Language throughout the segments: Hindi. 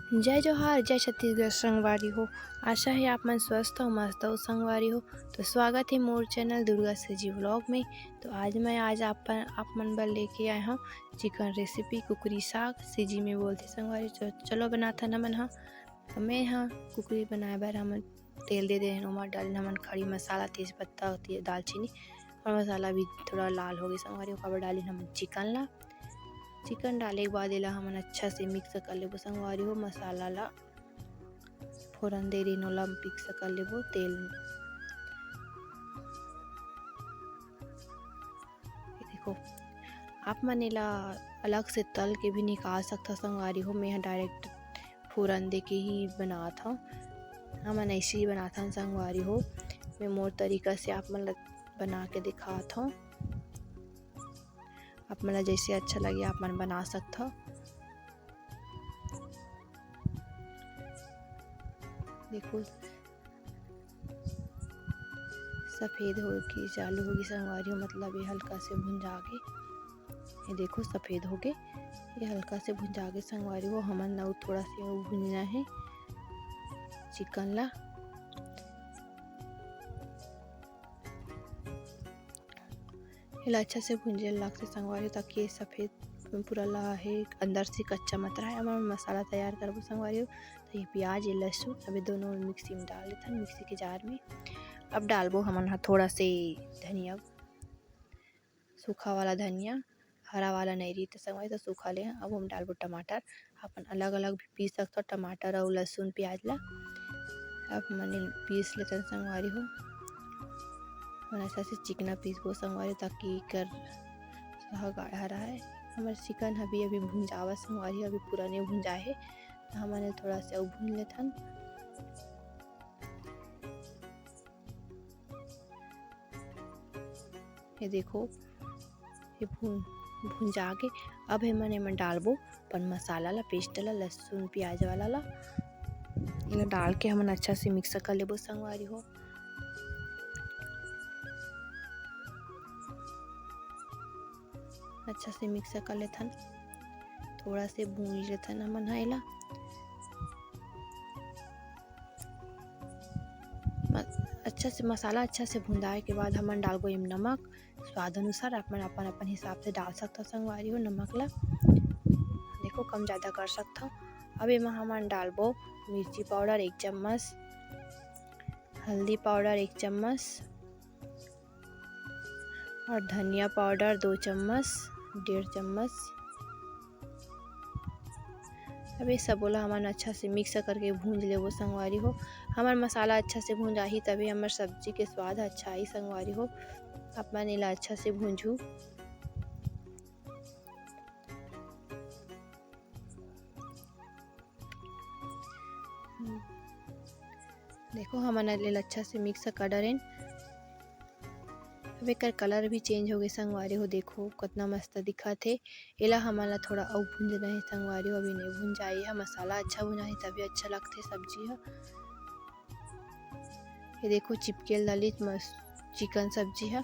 जय जोहार, जय छत्तीसगढ़ संगवारी हो। आशा है आप मन स्वस्थ हो, मस्त हो संगवारी हो। तो स्वागत है मोर चैनल दुर्गा सजी व्लॉग में। तो आज आप मन बर लेके आए हूँ चिकन रेसिपी कुकरी साग सिजी में बोलते संगवारी। तो चलो बनाथन हमन हा। मैं हाँ कुकरी बनाए बर हमन तेल दे देन, ओमा डालिन हमन खड़ी मसाला, तेज पत्ता, दालचीनी और मसाला भी थोड़ा लाल हो गए संगवारी। ओकर डालिन हमन चिकन डाले के बाद एला हमन अच्छा से मिक्स कर लेबो संगवारी हो। मसाला ला फोरन दे रही ओला मिक्स कर लेबो तेल में। देखो आप मन एला अलग से तल के भी निकाल सकता संगवारी हो। मैं डायरेक्ट फोरन दे के ही बनात हूँ। हमन ऐसे ही बनात हन संगवारी हो। मैं मोर तरीका से आप मन ला बना के दिखात हूँ। आप मन ला जैसे अच्छा लगे आप मन बना सकता हो। देखो सफ़ेद होगी चालू होगी संगवारी हो, मतलब ये हल्का से भुंजा के, ये देखो सफ़ेद हो गए, ये हल्का से भुंजा के संगवारी हो। हमन ला थोड़ा से भुंजना है चिकन ला। इला अच्छा से भुंजे लगते संगवारी ताकि ये सफ़ेद पूरा ला है अंदर से कच्चा मत रहा है। हम मसाला तैयार करबो संगवारी हो। तो ये प्याज, ये लहसुन अभी दोनों मिक्सी में डाल देते हैं, मिक्सी के जार में। अब डालबो हमन हा थोड़ा से धनिया, सूखा वाला धनिया, हरा वाला नहीं रही तो संगवारी तो सूखा ले। अब हम डालबो टमाटर, अपन अलग अलग भी पीस सकते हो टमाटर और लहसुन प्याज ला। अब मैंने पीस लेते संगवारी हो। अच्छा से चिकना पीसबो संगवारी ताकि कर गाढ़ा रहा है। हमारे चिकन अभी भुंजावा संगवारी, अभी पूरा नहीं भुंजा है तो हमने थोड़ा सा भून लेथन। ये देखो ये भुंजा के अब हमन डालबो अपन मसाला ला, पेस्ट ला, लहसुन प्याज वाला ला। इला डाल के हमन अच्छा से मिक्स कर लेबो संगवारी हो। अच्छा से मिक्स कर लेथन, थोड़ा से भून लेथन हमन हा। अच्छा से मसाला अच्छा से भुंजाए के बाद हमन डालबो इम नमक स्वाद अनुसार। आप मन अपन अपन हिसाब से डाल सकता संगवारी हो नमक ला। देखो कम ज़्यादा कर सकता। अब एमा हमन डालबो मिर्ची पाउडर 1 चम्मच, हल्दी पाउडर 1 चम्मच और धनिया पाउडर 2 चम्मच, 1.5 चम्मच। अब ये सब बोला हमन अच्छा से मिक्स करके भूंज लेबो संगवारी हो। हमार मसाला अच्छा से भूंजाही तभी हमार सब्जी के स्वाद अच्छा आई संगवारी हो। आप मन इला अच्छा से भूंजू। देखो हमन इला अच्छा से मिक्स कर डरेन। अब एकर कलर भी चेंज हो गए संगवारी हो। देखो कितना मस्त दिखत है। एला हमन ला थोड़ा और भूंजना है संगवारी हो। अभी नहीं भूंजाई है, मसाला अच्छा भुनाही तभी अच्छा लगते सब्जी है। ये देखो चिपके ललित मस्त चिकन सब्जी है।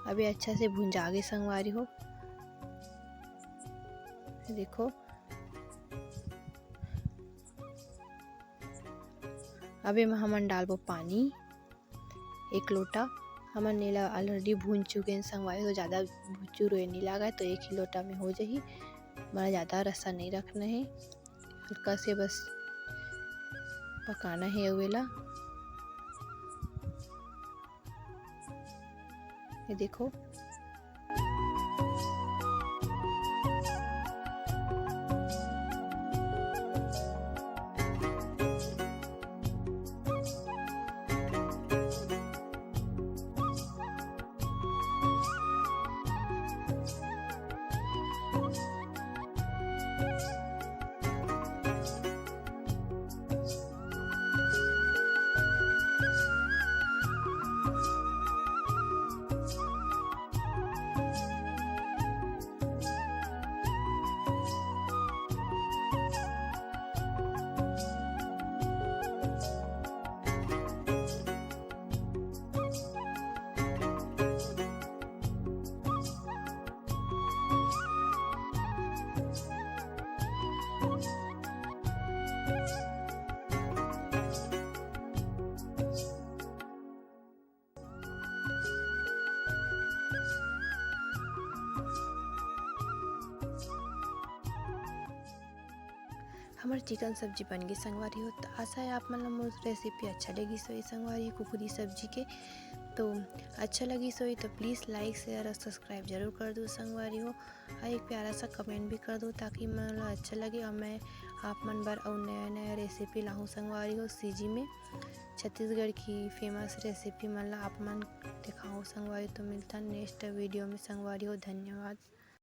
अभी अच्छा से भुंजा गए संगवारी हो। देखो अभी हमन डालबो पानी 1 लोटा। हमन नीला ऑलरेडी भून चुके हैं संगवारी हो। ज़्यादा भुचूर नहीं लगा तो 1 ही लोटा में हो जाही। हमारा ज़्यादा रसा नहीं रखना है, हल्का से बस पकाना है अवेला। ये देखो हमारी चिकन सब्जी बन गई संगवारी हो। तो आशा है आप मतलब मोर रेसिपी अच्छा लगी सोई संगवारी कुकरी सब्जी के। तो अच्छा लगी सोई तो प्लीज़ लाइक शेयर और सब्सक्राइब जरूर कर दो संगवारी हो, और एक प्यारा सा कमेंट भी कर दो ताकि मतलब अच्छा लगे और मैं आप मन बर और नया नया रेसिपी लाऊँ संगवारी हो। सीजी में छत्तीसगढ़ की फेमस रेसिपी मतलब आप मन दिखाओ संगवारी। तो मिलता नेक्स्ट वीडियो में संगवारी हो। धन्यवाद।